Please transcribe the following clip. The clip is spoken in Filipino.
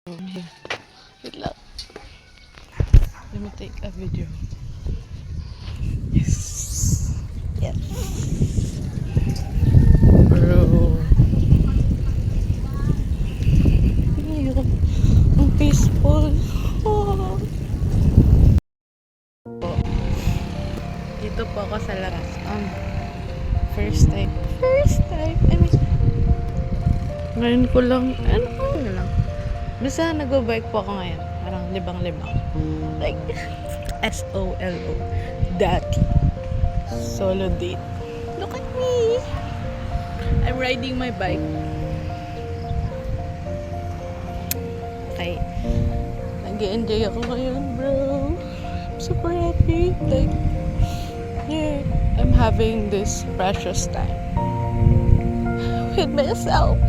Wait lang. Let me take a video. Yes. Yes. Bro. Ayun. Ang peaceful. Oh. Dito po ako sa labas. First time. I mean, ngayon ko lang. Ano lang. Basta nag-bike po ako ngayon. Parang libang-libang. Like, S-O-L-O. Daddy. Solo date. Look at me! I'm riding my bike. Okay. Nag-enjoy ako ngayon, bro. I'm super happy. Like, yeah. I'm having this precious time with myself.